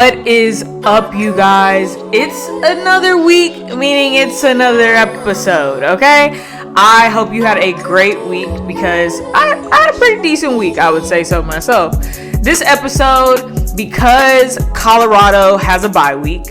What is up, you guys? It's another week, meaning it's another episode, okay? I hope you had a great week because I had a pretty decent week, I would say so myself. This episode, because Colorado has a bye week,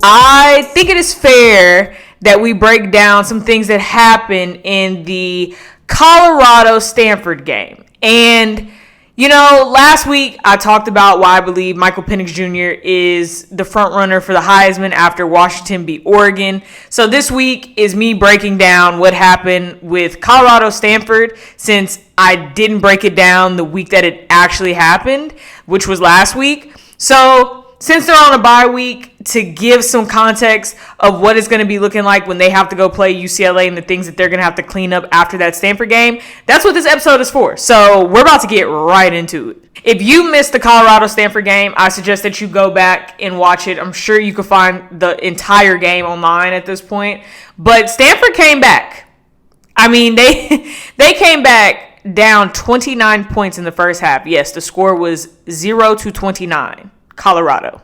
I think it is fair that we break down some things that happened in the Colorado-Stanford game. And you know, last week I talked about why I believe Michael Penix Jr. is the front runner for the Heisman after Washington beat Oregon. So this week is me breaking down what happened with Colorado-Stanford, since I didn't break it down the week that it actually happened, which was last week. So since they're on a bye week, to give some context of what it's going to be looking like when they have to go play UCLA and the things that they're going to have to clean up after that Stanford game, that's what this episode is for. So we're about to get right into it. If you missed the Colorado-Stanford game, I suggest that you go back and watch it. I'm sure you can find the entire game online at this point. But Stanford came back. I mean, they came back down 29 points in the first half. Yes, the score was 0-29. Colorado.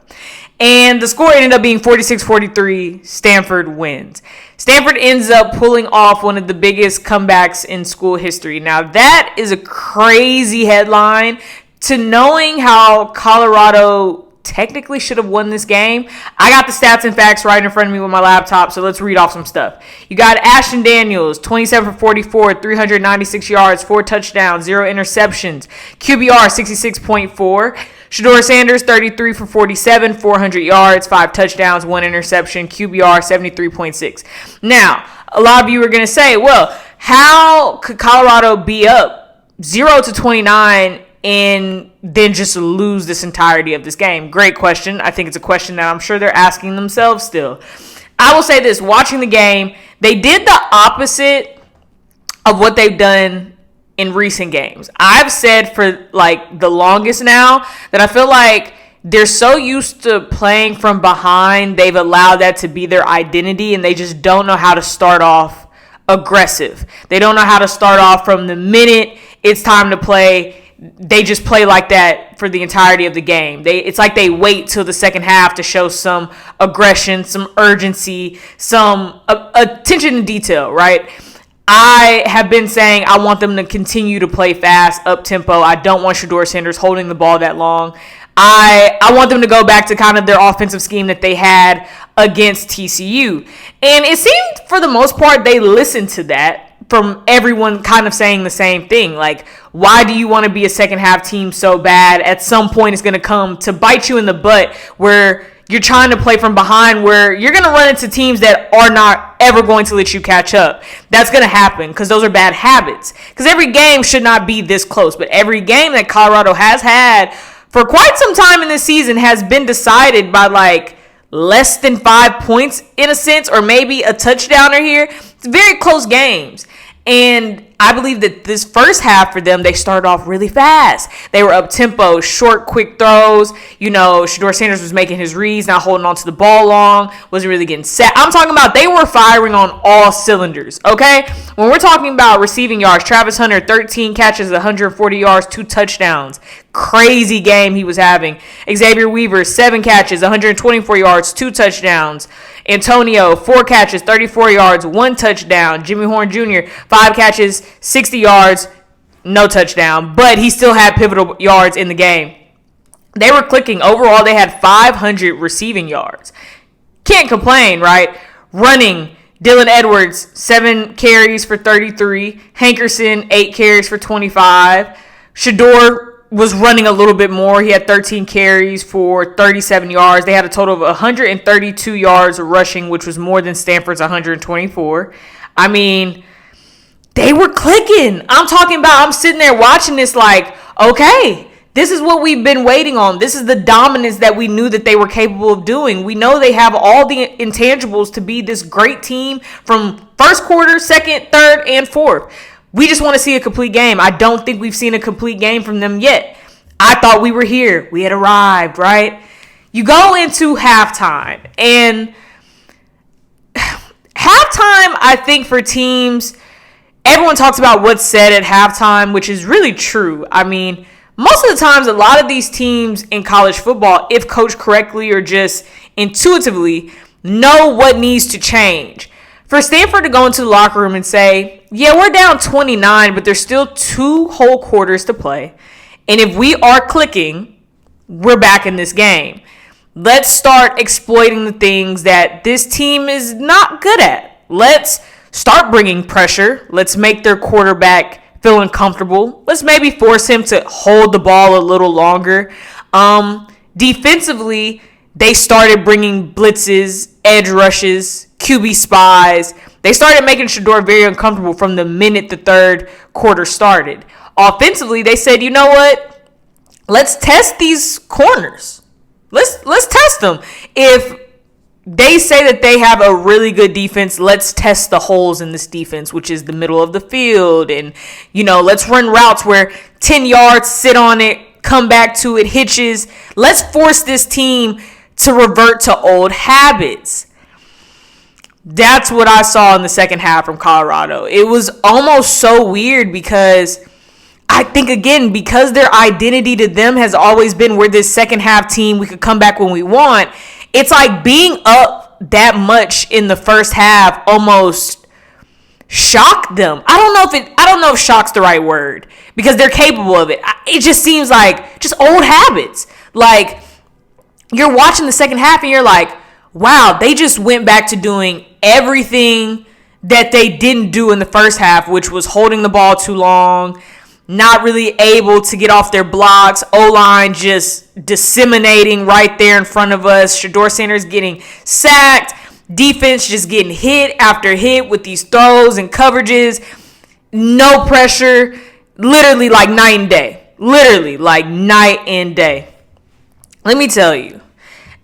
And the score ended up being 46-43. Stanford wins. Stanford ends up pulling off one of the biggest comebacks in school history. Now, that is a crazy headline to knowing how Colorado technically should have won this game. I got the stats and facts right in front of me with my laptop, so let's read off some stuff. You got Ashton Daniels, 27 for 44, 396 yards, 4 touchdowns, 0 interceptions, QBR 66.4. Shedeur Sanders, 33 for 47, 400 yards, 5 touchdowns, 1 interception, QBR 73.6. Now, a lot of you are going to say, well, how could Colorado be up 0-29 and then just lose this entirety of this game? Great question. I think it's a question that I'm sure they're asking themselves still. I will say this, watching the game, they did the opposite of what they've done in recent games. I've said for like the longest now that I feel like they're so used to playing from behind, they've allowed that to be their identity, and they just don't know how to start off aggressive. They don't know how to start off from the minute it's time to play. They just play like that for the entirety of the game. It's like they wait till the second half to show some aggression, some urgency, some attention to detail, right? I have been saying I want them to continue to play fast, up-tempo. I don't want Shedeur Sanders holding the ball that long. I want them to go back to kind of their offensive scheme that they had against TCU. And it seemed, for the most part, they listened to that from everyone kind of saying the same thing. Like, why do you want to be a second-half team so bad? At some point, it's going to come to bite you in the butt where you're trying to play from behind, where you're going to run into teams that are not ever going to let you catch up. That's going to happen because those are bad habits. Because every game should not be this close, but every game that Colorado has had for quite some time in this season has been decided by like less than 5 points in a sense, or maybe a touchdown or here. It's very close games. And I believe that this first half for them, they started off really fast. They were up-tempo, short, quick throws. You know, Shedeur Sanders was making his reads, not holding on to the ball long, wasn't really getting set. I'm talking about they were firing on all cylinders, okay? When we're talking about receiving yards, Travis Hunter, 13 catches, 140 yards, 2 touchdowns. Crazy game he was having. Xavier Weaver, 7 catches, 124 yards, 2 touchdowns. Antonio, 4 catches, 34 yards, 1 touchdown. Jimmy Horn Jr., 5 catches, 60 yards, no touchdown. But he still had pivotal yards in the game. They were clicking. Overall, they had 500 receiving yards. Can't complain, right? Running, Dylan Edwards, 7 carries for 33. Hankerson, 8 carries for 25. Shedeur was running a little bit more. He had 13 carries for 37 yards. They had a total of 132 yards rushing, which was more than Stanford's 124. I mean, they were clicking. I'm sitting there watching this like, okay, this is what we've been waiting on. This is the dominance that we knew that they were capable of doing. We know they have all the intangibles to be this great team from first quarter, second, third, and fourth. We just want to see a complete game. I don't think we've seen a complete game from them yet. I thought we were here. We had arrived, right? You go into halftime, and halftime, I think for teams, everyone talks about what's said at halftime, which is really true. I mean, most of the times, a lot of these teams in college football, if coached correctly or just intuitively, know what needs to change. For Stanford to go into the locker room and say, yeah, we're down 29, but there's still 2 whole quarters to play. And if we are clicking, we're back in this game. Let's start exploiting the things that this team is not good at. Let's start bringing pressure. Let's make their quarterback feel uncomfortable. Let's maybe force him to hold the ball a little longer. Defensively, they started bringing blitzes, edge rushes, QB spies. They started making Shedeur very uncomfortable from the minute the third quarter started. Offensively, they said, you know what? Let's test these corners. Let's test them. If they say that they have a really good defense, let's test the holes in this defense, which is the middle of the field. And, let's run routes where 10 yards, sit on it, come back to it, hitches. Let's force this team to revert to old habits. That's what I saw in the second half from Colorado. It was almost so weird because I think, again, because their identity to them has always been we're this second half team, we could come back when we want. It's like being up that much in the first half almost shocked them. I don't know if shock's the right word because they're capable of it. It just seems like just old habits. Like you're watching the second half and you're like, wow, they just went back to doing everything that they didn't do in the first half, which was holding the ball too long, not really able to get off their blocks, O-line just disseminating right there in front of us, Shedeur Sanders getting sacked, defense just getting hit after hit with these throws and coverages, no pressure, literally like night and day. Literally like night and day. Let me tell you,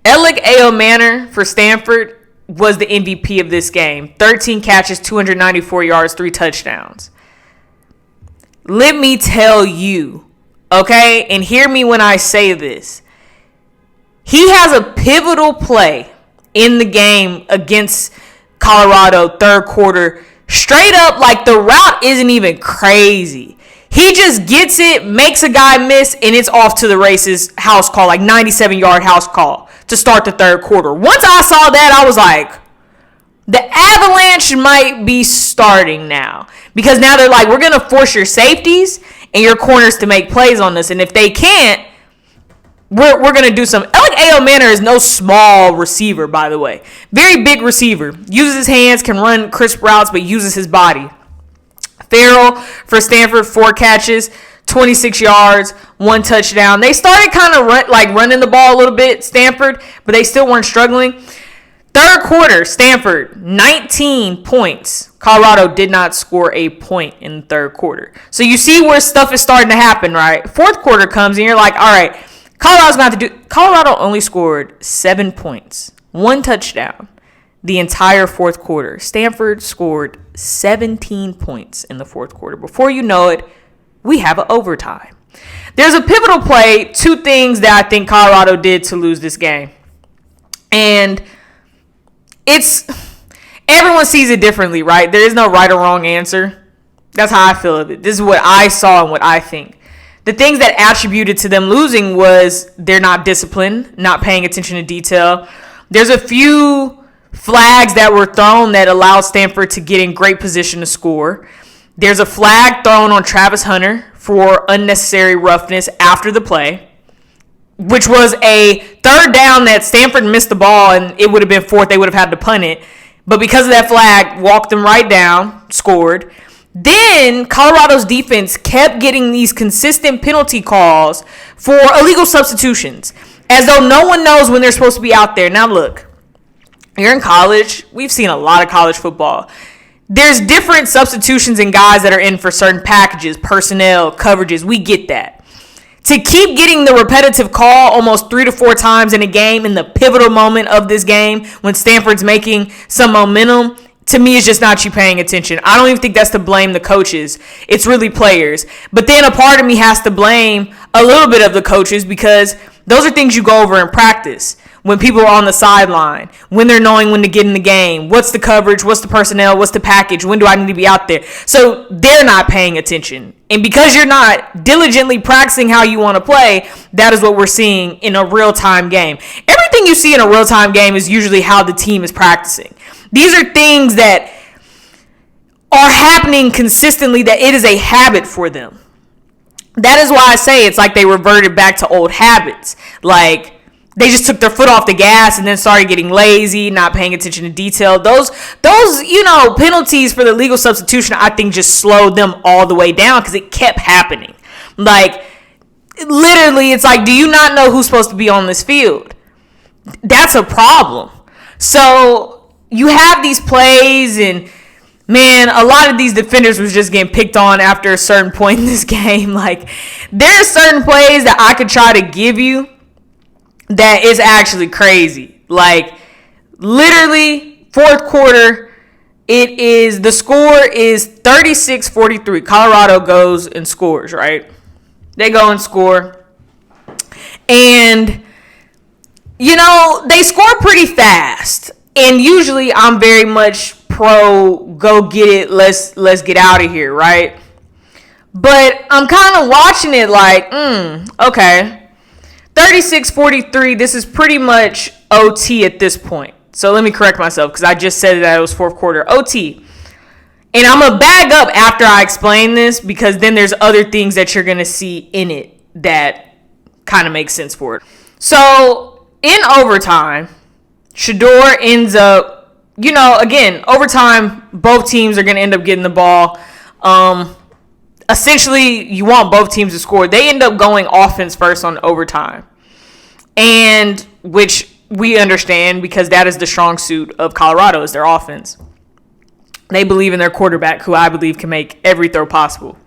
Alec Manor for Stanford was the MVP of this game. 13 catches, 294 yards, 3 touchdowns. Let me tell you, okay, and hear me when I say this. He has a pivotal play in the game against Colorado, third quarter. Straight up, like the route isn't even crazy. He just gets it, makes a guy miss, and it's off to the races, house call, like 97-yard house call to start the third quarter. Once I saw that, I was like, the avalanche might be starting now. Because now they're like, we're going to force your safeties and your corners to make plays on this. And if they can't, we're going to do some. Alec Manor is no small receiver, by the way. Very big receiver. Uses his hands, can run crisp routes, but uses his body. Farrell for Stanford, 4 catches, 26 yards, 1 touchdown. They started kind of running the ball a little bit, Stanford, but they still weren't struggling. Third quarter, Stanford, 19 points. Colorado did not score a point in the third quarter. So you see where stuff is starting to happen, right? Fourth quarter comes and you're like, all right, Colorado's going to have to do. Colorado only scored 7 points, 1 touchdown the entire fourth quarter. Stanford scored 17 points in the fourth quarter. Before you know it, we have an overtime. There's a pivotal play, 2 things that I think Colorado did to lose this game. And everyone sees it differently, right? There is no right or wrong answer. That's how I feel of it. This is what I saw and what I think. The things that attributed to them losing was they're not disciplined, not paying attention to detail. There's a few flags that were thrown that allowed Stanford to get in great position to score. There's a flag thrown on Travis Hunter for unnecessary roughness after the play, which was a third down that Stanford missed the ball and it would have been fourth. They would have had to punt it. But because of that flag, walked them right down, scored. Then Colorado's defense kept getting these consistent penalty calls for illegal substitutions, as though no one knows when they're supposed to be out there. Now look, you're in college. We've seen a lot of college football. There's different substitutions and guys that are in for certain packages, personnel, coverages. We get that. To keep getting the repetitive call almost 3 to 4 times in a game in the pivotal moment of this game when Stanford's making some momentum, to me, is just not you paying attention. I don't even think that's to blame the coaches. It's really players. But then a part of me has to blame a little bit of the coaches because those are things you go over in practice. when people are on the sideline, when they're knowing when to get in the game, what's the coverage, what's the personnel, what's the package, when do I need to be out there? So they're not paying attention. And because you're not diligently practicing how you want to play, that is what we're seeing in a real-time game. Everything you see in a real-time game is usually how the team is practicing. These are things that are happening consistently, that it is a habit for them. That is why I say it's like they reverted back to old habits. Like, they just took their foot off the gas and then started getting lazy, not paying attention to detail. Those penalties for the legal substitution, I think, just slowed them all the way down because it kept happening. Like, literally, it's like, do you not know who's supposed to be on this field? That's a problem. So you have these plays, and man, a lot of these defenders was just getting picked on after a certain point in this game. Like, there are certain plays that I could try to give you that is actually crazy. Like, literally, fourth quarter, the score is 36-43. Colorado goes and scores, right? They go and score. And, they score pretty fast. And usually I'm very much pro go get it, let's get out of here, right? But I'm kind of watching it like, okay. 36-43, this is pretty much OT at this point. So let me correct myself because I just said that it was fourth quarter. OT. And I'm going to bag up after I explain this because then there's other things that you're going to see in it that kind of make sense for it. So in overtime, Shedeur ends up, again, overtime, both teams are going to end up getting the ball. Essentially, you want both teams to score. They end up going offense first on overtime, and which we understand because that is the strong suit of Colorado is their offense. They believe in their quarterback, who I believe can make every throw possible.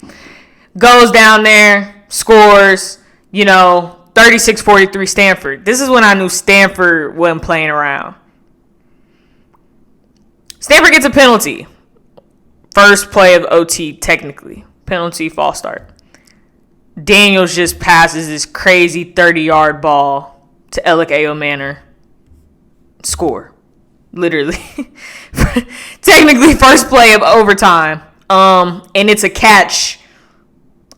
Goes down there, scores, 36-43 Stanford. This is when I knew Stanford wasn't playing around. Stanford gets a penalty. First play of OT, technically. Penalty, false start. Daniels just passes this crazy 30-yard ball to Alec A.O. Manor. Score. Literally. Technically, first play of overtime. And it's a catch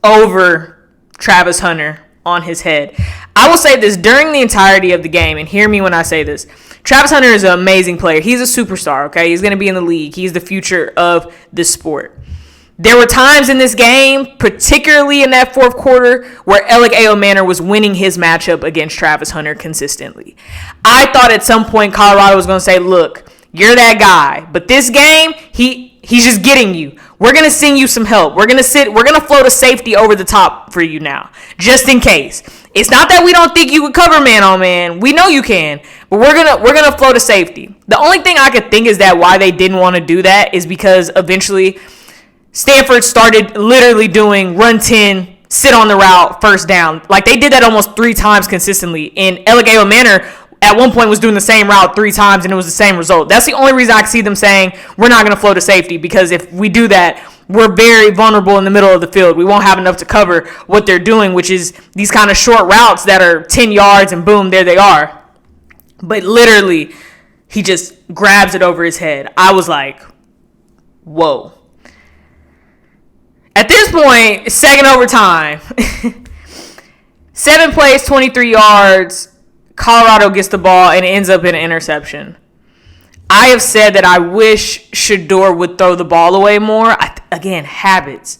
over Travis Hunter on his head. I will say this during the entirety of the game, and hear me when I say this. Travis Hunter is an amazing player. He's a superstar, okay? He's going to be in the league. He's the future of this sport. There were times in this game, particularly in that fourth quarter, where Alec A.O. Manor was winning his matchup against Travis Hunter consistently. I thought at some point Colorado was going to say, look, you're that guy. But this game, he's just getting you. We're going to send you some help. We're going to float a safety over the top for you now, just in case. It's not that we don't think you could cover man on man. We know you can, but we're gonna float a safety. The only thing I could think is that why they didn't want to do that is because eventually Stanford started literally doing run 10, sit on the route, first down. Like, they did that almost 3 times consistently. And Alec A.O. Manor at one point was doing the same route 3 times, and it was the same result. That's the only reason I can see them saying, we're not going to float a safety, because if we do that, we're very vulnerable in the middle of the field. We won't have enough to cover what they're doing, which is these kind of short routes that are 10 yards, and boom, there they are. But literally, he just grabs it over his head. I was like, whoa. At this point, second overtime. 7 plays, 23 yards. Colorado gets the ball and it ends up in an interception. I have said that I wish Shedeur would throw the ball away more. Again, habits.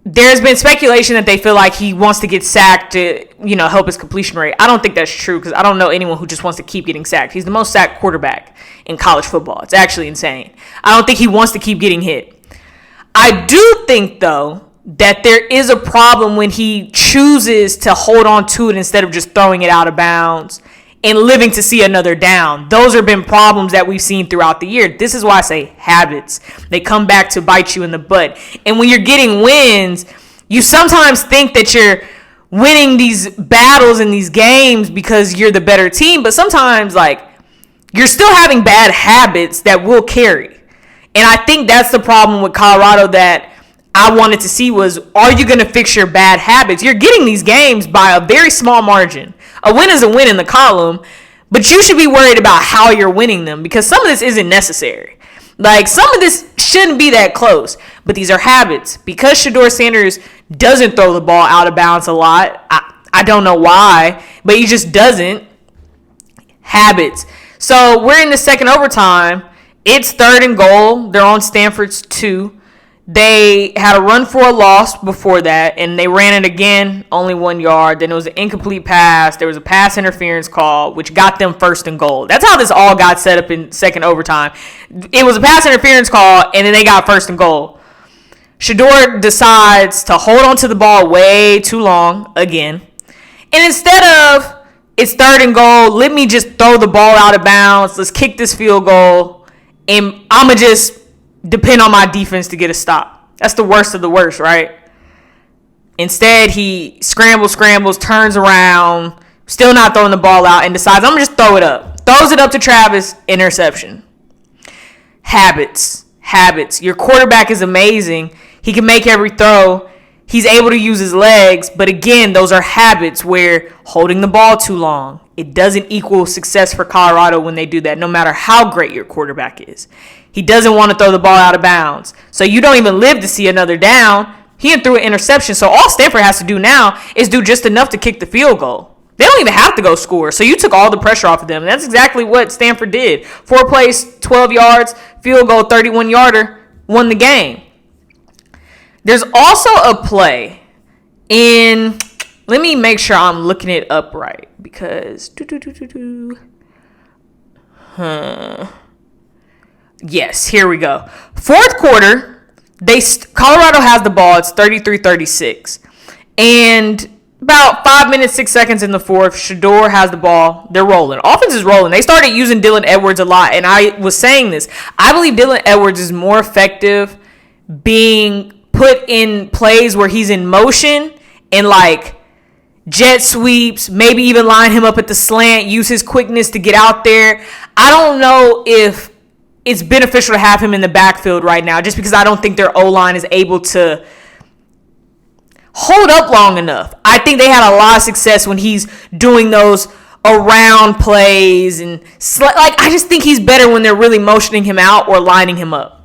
There's been speculation that they feel like he wants to get sacked to, help his completion rate. I don't think that's true because I don't know anyone who just wants to keep getting sacked. He's the most sacked quarterback in college football. It's actually insane. I don't think he wants to keep getting hit. I do think, though, that there is a problem when he chooses to hold on to it instead of just throwing it out of bounds and living to see another down. Those have been problems that we've seen throughout the year. This is why I say habits. They come back to bite you in the butt. And when you're getting wins, you sometimes think that you're winning these battles in these games because you're the better team. But sometimes, you're still having bad habits that will carry. And I think that's the problem with Colorado that I wanted to see was, are you going to fix your bad habits? You're getting these games by a very small margin. A win is a win in the column, But you should be worried about how you're winning them, because some of this isn't necessary. Like, some of this shouldn't be that close. But these are habits. Because Shedeur Sanders doesn't throw the ball out of bounds a lot, I don't know why, but he just doesn't. Habits. So we're in the second overtime. It's 3rd and goal. They're on Stanford's 2. They had a run for a loss before that, and they ran it again, only 1 yard. Then it was an incomplete pass. There was a pass interference call, which got them 1st and goal. That's how this all got set up in second overtime. It was a pass interference call, and then they got 1st and goal. Shedeur decides to hold on to the ball way too long again. And instead of, it's 3rd and goal, let me just throw the ball out of bounds, let's kick this field goal, and I'm going to just depend on my defense to get a stop. That's the worst of the worst, right? Instead, he scrambles, turns around, still not throwing the ball out, and decides, I'm going to just throw it up. Throws it up to Travis, interception. Habits. Your quarterback is amazing. He can make every throw. He's able to use his legs, but again, those are habits where holding the ball too long, it doesn't equal success for Colorado when they do that, no matter how great your quarterback is. He doesn't want to throw the ball out of bounds. So you don't even live to see another down. He threw an interception. So all Stanford has to do now is do just enough to kick the field goal. They don't even have to go score. So you took all the pressure off of them. And that's exactly what Stanford did. 4 plays, 12 yards, field goal, 31-yarder, won the game. There's also a play in, let me make sure I'm looking it up right, because yes, here we go. 4th quarter, Colorado has the ball. It's 33-36. And about 5 minutes, 6 seconds in the 4th, Shedeur has the ball. They're rolling. Offense is rolling. They started using Dylan Edwards a lot, and I was saying this. I believe Dylan Edwards is more effective being put in plays where he's in motion and like jet sweeps, maybe even line him up at the slant, use his quickness to get out there. I don't know if it's beneficial to have him in the backfield right now, just because I don't think their O-line is able to hold up long enough. I think they had a lot of success when he's doing those around plays, and I just think he's better when they're really motioning him out or lining him up.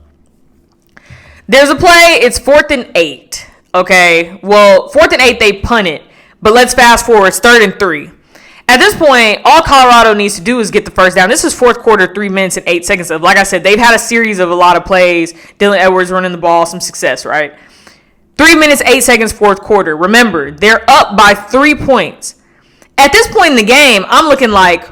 There's a play, it's 4th and 8. Okay, well, 4th and 8, they punt it. But let's fast forward, it's 3rd and 3. At this point, all Colorado needs to do is get the first down. This is 4th quarter, 3 minutes and 8 seconds of, like I said, they've had a series of a lot of plays. Dylan Edwards running the ball, some success, right? 3 minutes, 8 seconds, 4th quarter. Remember, they're up by 3 points. At this point in the game, I'm looking like,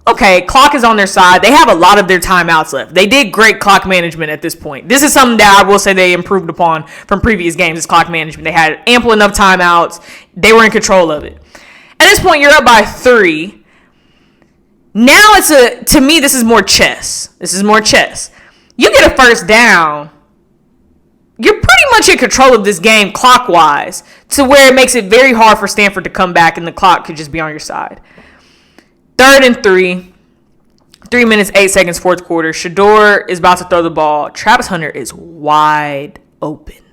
okay, clock is on their side. They have a lot of their timeouts left. They did great clock management at this point. This is something that I will say they improved upon from previous games, is clock management. They had ample enough timeouts. They were in control of it. At this point, you're up by 3. Now to me, this is more chess. You get a first down, you're pretty much in control of this game clockwise, to where it makes it very hard for Stanford to come back and the clock could just be on your side. 3rd and 3. 3 minutes, 8 seconds, 4th quarter. Shedeur is about to throw the ball. Travis Hunter is wide open.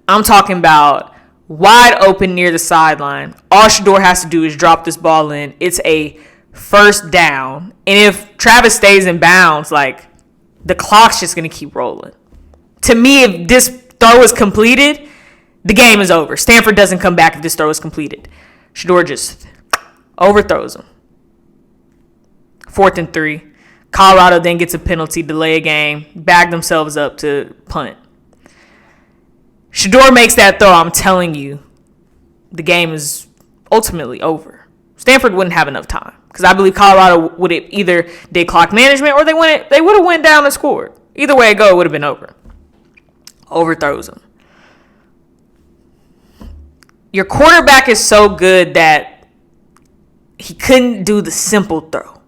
I'm talking about wide open near the sideline. All Shedeur has to do is drop this ball in. It's a first down. And if Travis stays in bounds, like, the clock's just going to keep rolling. To me, if this throw is completed, the game is over. Stanford doesn't come back if this throw is completed. Shedeur just overthrows him. 4th and 3. Colorado then gets a penalty, delay a game, bag themselves up to punt. Shedeur makes that throw. I'm telling you, the game is ultimately over. Stanford wouldn't have enough time, because I believe Colorado would have either did clock management or they would have went down and scored. Either way it go, it would have been over. Overthrows him. Your quarterback is so good that he couldn't do the simple throw.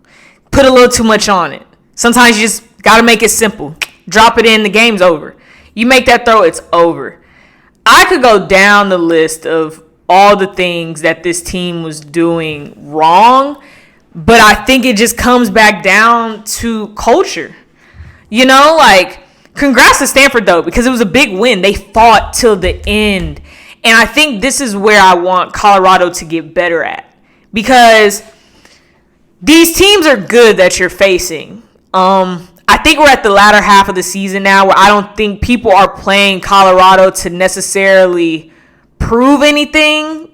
Put a little too much on it. Sometimes you just got to make it simple. Drop it in, the game's over. You make that throw, it's over. I could go down the list of all the things that this team was doing wrong, but I think it just comes back down to culture. You know, like, congrats to Stanford, though, because it was a big win. They fought till the end. And I think this is where I want Colorado to get better at. Because these teams are good that you're facing. I think we're at the latter half of the season now where I don't think people are playing Colorado to necessarily prove anything,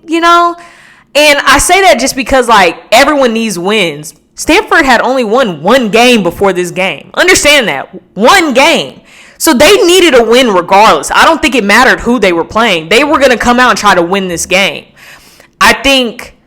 And I say that just because, everyone needs wins. Stanford had only won one game before this game. Understand that. One game. So they needed a win regardless. I don't think it mattered who they were playing. They were going to come out and try to win this game. I think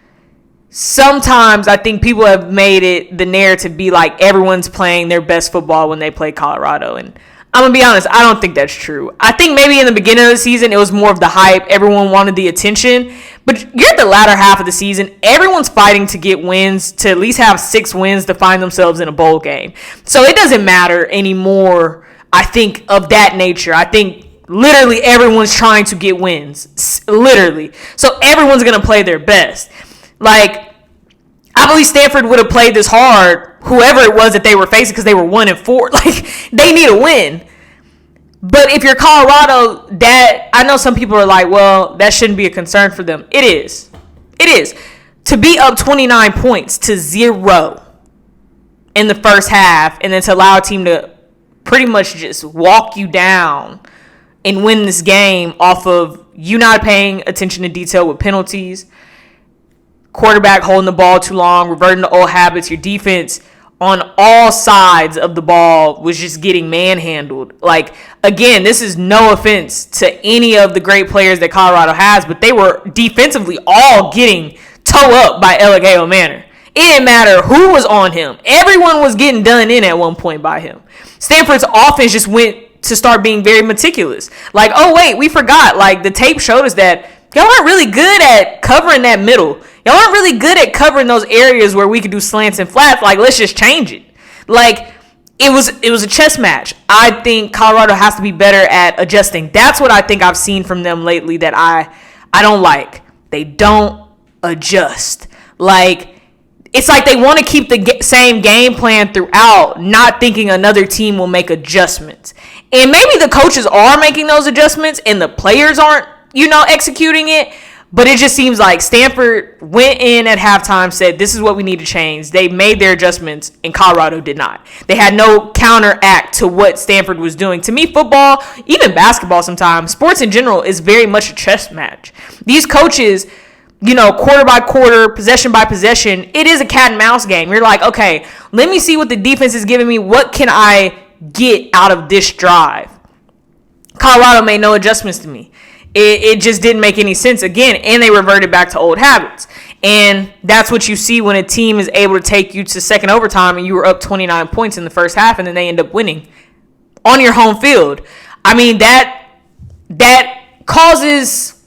sometimes people have made it the narrative be like everyone's playing their best football when they play Colorado. And I'm going to be honest, I don't think that's true. I think maybe in the beginning of the season, it was more of the hype. Everyone wanted the attention. But you're at the latter half of the season. Everyone's fighting to get wins, to at least have 6 wins to find themselves in a bowl game. So it doesn't matter anymore, I think, of that nature. I think literally everyone's trying to get wins. Literally. So everyone's going to play their best. I believe Stanford would have played this hard, whoever it was that they were facing, because they were 1-4. They need a win. But if you're Colorado, I know some people are like, well, that shouldn't be a concern for them. It is. It is. To be up 29 points to 0 in the first half, and then to allow a team to pretty much just walk you down and win this game off of you not paying attention to detail with penalties, quarterback holding the ball too long, reverting to old habits, your defense on all sides of the ball was just getting manhandled. Again, this is no offense to any of the great players that Colorado has, but they were defensively all getting toe up by Eligeo Manor. It didn't matter who was on him. Everyone was getting done in at one point by him. Stanford's offense just went to start being very meticulous. Oh, wait, we forgot. The tape showed us that y'all aren't really good at covering that middle. Y'all aren't really good at covering those areas where we could do slants and flats. Let's just change it. It was a chess match. I think Colorado has to be better at adjusting. That's what I think I've seen from them lately that I don't like. They don't adjust. It's like they want to keep the same game plan throughout, not thinking another team will make adjustments. And maybe the coaches are making those adjustments and the players aren't, executing it. But it just seems like Stanford went in at halftime, said, this is what we need to change. They made their adjustments, and Colorado did not. They had no counteract to what Stanford was doing. To me, football, even basketball sometimes, sports in general, is very much a chess match. These coaches, quarter by quarter, possession by possession, it is a cat and mouse game. You're like, okay, let me see what the defense is giving me. What can I get out of this drive? Colorado made no adjustments to me. It just didn't make any sense again, and they reverted back to old habits. And that's what you see when a team is able to take you to second overtime and you were up 29 points in the first half, and then they end up winning on your home field. I mean, that causes,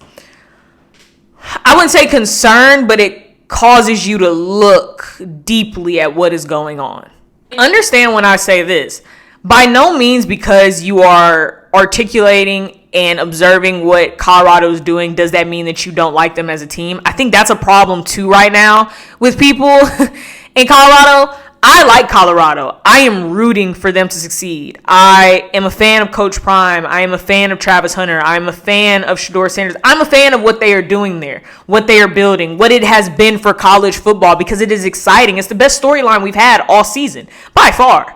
I wouldn't say concern, but it causes you to look deeply at what is going on. Understand when I say this. By no means because you are articulating and observing what Colorado is doing, does that mean that you don't like them as a team? I think that's a problem too right now with people in Colorado. I like Colorado. I am rooting for them to succeed. I am a fan of Coach Prime. I am a fan of Travis Hunter. I am a fan of Shedeur Sanders. I'm a fan of what they are doing there, what they are building, what it has been for college football, because it is exciting. It's the best storyline we've had all season, by far.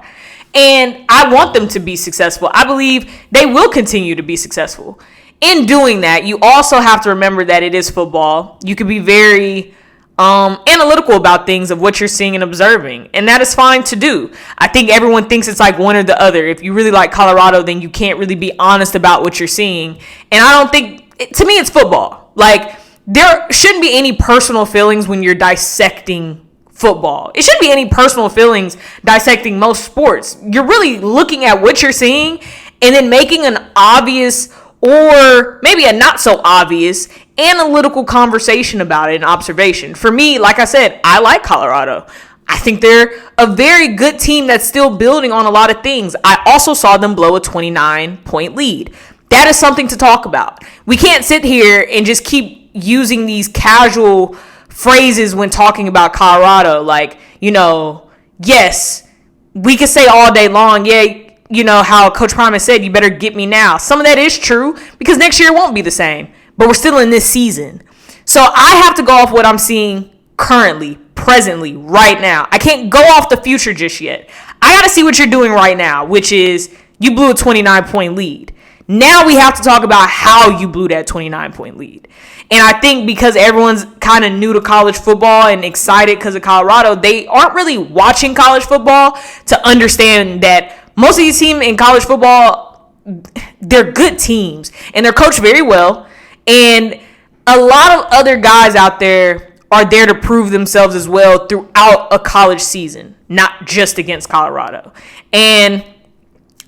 And I want them to be successful. I believe they will continue to be successful. In doing that, you also have to remember that it is football. You can be very analytical about things of what you're seeing and observing, and that is fine to do. I think everyone thinks it's like one or the other. If you really like Colorado, then you can't really be honest about what you're seeing. And I don't think, to me, it's football. There shouldn't be any personal feelings when you're dissecting football. It shouldn't be any personal feelings dissecting most sports. You're really looking at what you're seeing and then making an obvious or maybe a not so obvious analytical conversation about it, an observation. For me, like I said, I like Colorado. I think they're a very good team that's still building on a lot of things. I also saw them blow a 29-point lead. That is something to talk about. We can't sit here and just keep using these casual phrases when talking about Colorado. Yes, we could say all day long, how Coach Prime has said, you better get me now. Some of that is true because next year it won't be the same, but we're still in this season. So I have to go off what I'm seeing currently, presently, right now. I can't go off the future just yet. I got to see what you're doing right now, which is you blew a 29-point lead. Now we have to talk about how you blew that 29-point lead. And I think because everyone's kind of new to college football and excited because of Colorado, they aren't really watching college football to understand that most of these teams in college football, they're good teams and they're coached very well. And a lot of other guys out there are there to prove themselves as well throughout a college season, not just against Colorado. And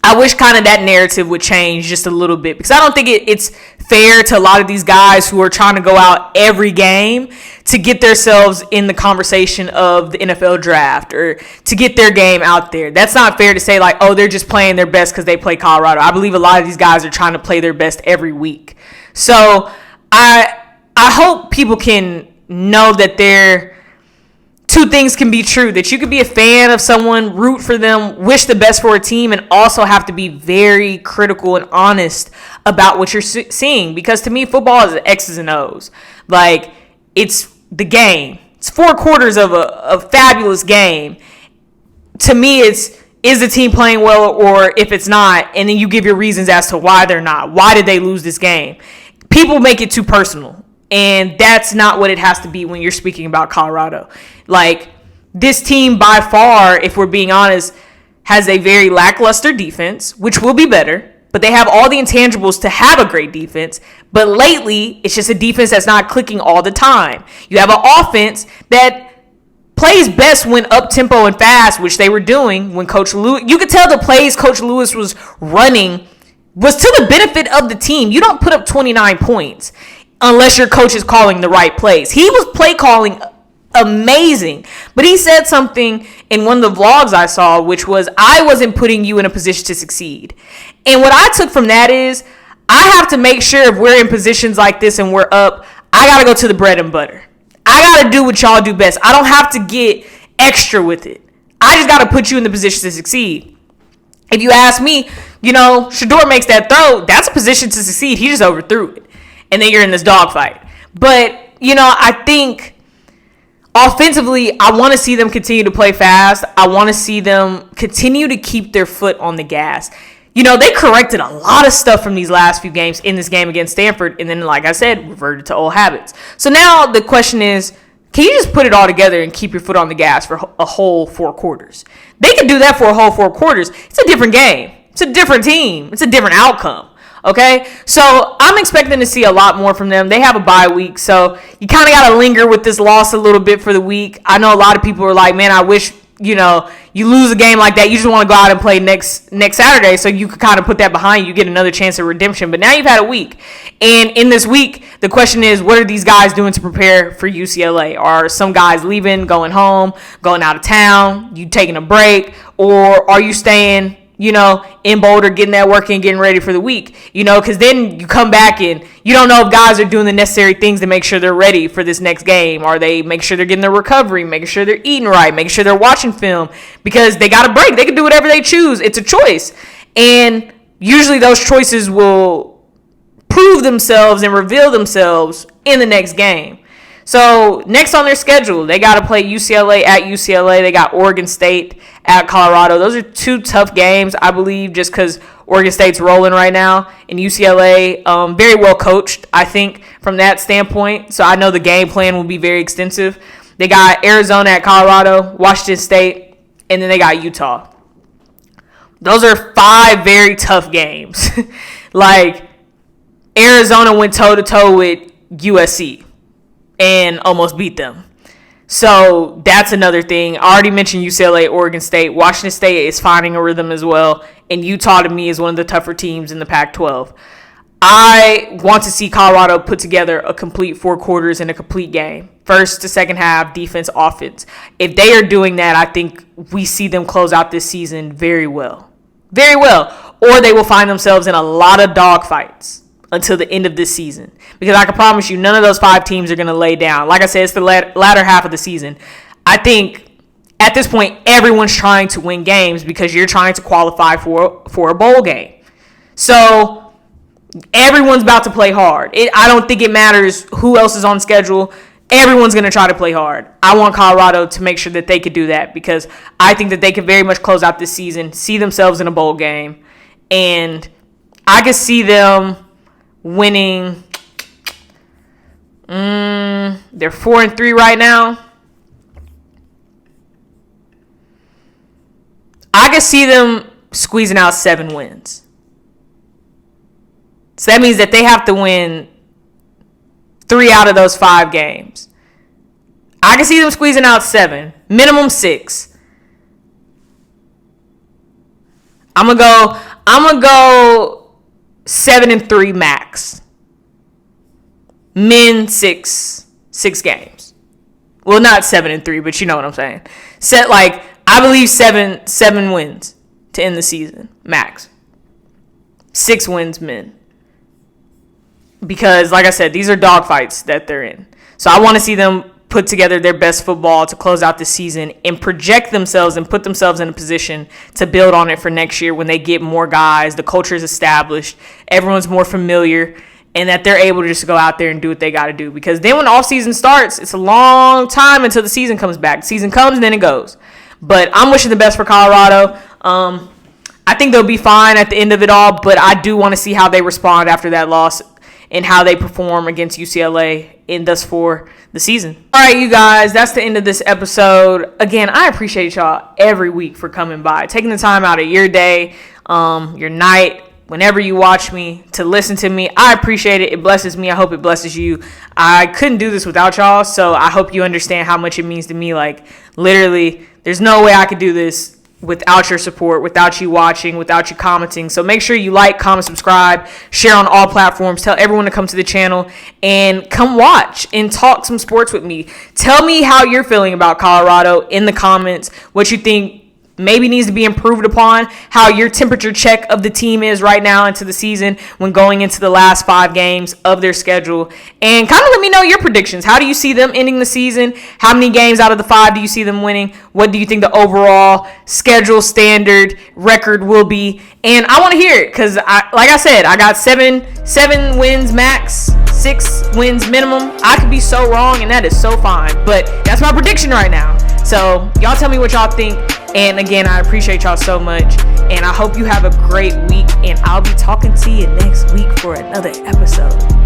I wish kind of that narrative would change just a little bit, because I don't think it's fair to a lot of these guys who are trying to go out every game to get themselves in the conversation of the NFL draft or to get their game out there. That's not fair to say like, oh, they're just playing their best because they play Colorado. I believe a lot of these guys are trying to play their best every week. So I hope people can know that two things can be true, that you could be a fan of someone, root for them, wish the best for a team, and also have to be very critical and honest about what you're seeing. Because to me, football is X's and O's. Like, it's the game. It's 4 quarters of a fabulous game. To me, is the team playing well, or if it's not, and then you give your reasons as to why they're not. Why did they lose this game? People make it too personal. And that's not what it has to be when you're speaking about Colorado. Like, this team by far, if we're being honest, has a very lackluster defense, which will be better. But they have all the intangibles to have a great defense. But lately, it's just a defense that's not clicking all the time. You have an offense that plays best when up-tempo and fast, which they were doing when Coach Lewis. You could tell the plays Coach Lewis was running was to the benefit of the team. You don't put up 29 points unless your coach is calling the right plays. He was play calling amazing. But he said something in one of the vlogs I saw, which was, I wasn't putting you in a position to succeed. And what I took from that is, I have to make sure if we're in positions like this and we're up, I got to go to the bread and butter. I got to do what y'all do best. I don't have to get extra with it. I just got to put you in the position to succeed. If you ask me, Shedeur makes that throw, that's a position to succeed. He just overthrew it. And then you're in this dogfight. But, I think offensively, I want to see them continue to play fast. I want to see them continue to keep their foot on the gas. They corrected a lot of stuff from these last few games in this game against Stanford. And then, like I said, reverted to old habits. So now the question is, can you just put it all together and keep your foot on the gas for a whole 4 quarters? They can do that for a whole 4 quarters. It's a different game. It's a different team. It's a different outcome. Okay, so I'm expecting to see a lot more from them. They have a bye week, so you kind of got to linger with this loss a little bit for the week. I know a lot of people are like, man, I wish, you lose a game like that. You just want to go out and play next Saturday so you could kind of put that behind you, get another chance of redemption. But now you've had a week. And in this week, the question is, what are these guys doing to prepare for UCLA? Are some guys leaving, going home, going out of town, you taking a break, or are you staying in Boulder, getting that work in, getting ready for the week, because then you come back and you don't know if guys are doing the necessary things to make sure they're ready for this next game. Are they making sure they're getting their recovery, making sure they're eating right, making sure they're watching film, because they got a break. They can do whatever they choose. It's a choice. And usually those choices will prove themselves and reveal themselves in the next game. So next on their schedule, they got to play UCLA at UCLA. They got Oregon State at Colorado. Those are 2 tough games, I believe, just because Oregon State's rolling right now. And UCLA, very well coached, I think, from that standpoint. So I know the game plan will be very extensive. They got Arizona at Colorado, Washington State, and then they got Utah. Those are 5 very tough games. Like, Arizona went toe-to-toe with USC and almost beat them. So that's another thing. I already mentioned UCLA, Oregon State. Washington State is finding a rhythm as well. And Utah, to me, is one of the tougher teams in the Pac-12. I want to see Colorado put together a complete 4 quarters in a complete game. First to second half, defense, offense. If they are doing that, I think we see them close out this season very well. Very well. Or they will find themselves in a lot of dogfights until the end of this season. Because I can promise you, none of those 5 teams are going to lay down. Like I said, it's the latter half of the season. I think at this point, everyone's trying to win games because you're trying to qualify for a bowl game. So everyone's about to play hard. I don't think it matters who else is on schedule. everyone's going to try to play hard. I want Colorado to make sure that they could do that because I think that they could very much close out this season, see themselves in a bowl game, and I could see them winning. They're 4-3 right now. I could see them squeezing out 7 wins. So that means that they have to win 3 out of those 5 games. I can see them squeezing out 7, minimum 6. I'm gonna go 7-3 max. Men 6 games. Well, not 7-3, but you know what I'm saying. I believe 7 wins to end the season max. 6 wins men. Because, like I said, these are dogfights that they're in. So I want to see them put together their best football to close out the season and project themselves and put themselves in a position to build on it for next year when they get more guys, the culture is established, everyone's more familiar, and that they're able to just go out there and do what they got to do. Because then when the offseason starts, it's a long time until the season comes back. The season comes and then it goes. But I'm wishing the best for Colorado. I think they'll be fine at the end of it all, but I do want to see how they respond after that loss and how they perform against UCLA and thus for the season. All right, you guys, that's the end of this episode. Again, I appreciate y'all every week for coming by, taking the time out of your day, your night, whenever you watch me, to listen to me. I appreciate it. It blesses me. I hope it blesses you. I couldn't do this without y'all, so I hope you understand how much it means to me. Like, literally, there's no way I could do this without your support, without you watching, without you commenting. So make sure you like, comment, subscribe, share on all platforms. Tell everyone to come to the channel and come watch and talk some sports with me. Tell me how you're feeling about Colorado in the comments, what you think maybe needs to be improved upon, how your temperature check of the team is right now into the season when going into the last 5 games of their schedule, and kind of let me know your predictions. How do you see them ending the season? How many games out of the 5 do you see them winning? What do you think the overall schedule standard record will be? And I want to hear it because, like I said, I got 7 wins max, 6 wins minimum. I could be so wrong, and that is so fine, but that's my prediction right now. So y'all tell me what y'all think. And again, I appreciate y'all so much. And I hope you have a great week. And I'll be talking to you next week for another episode.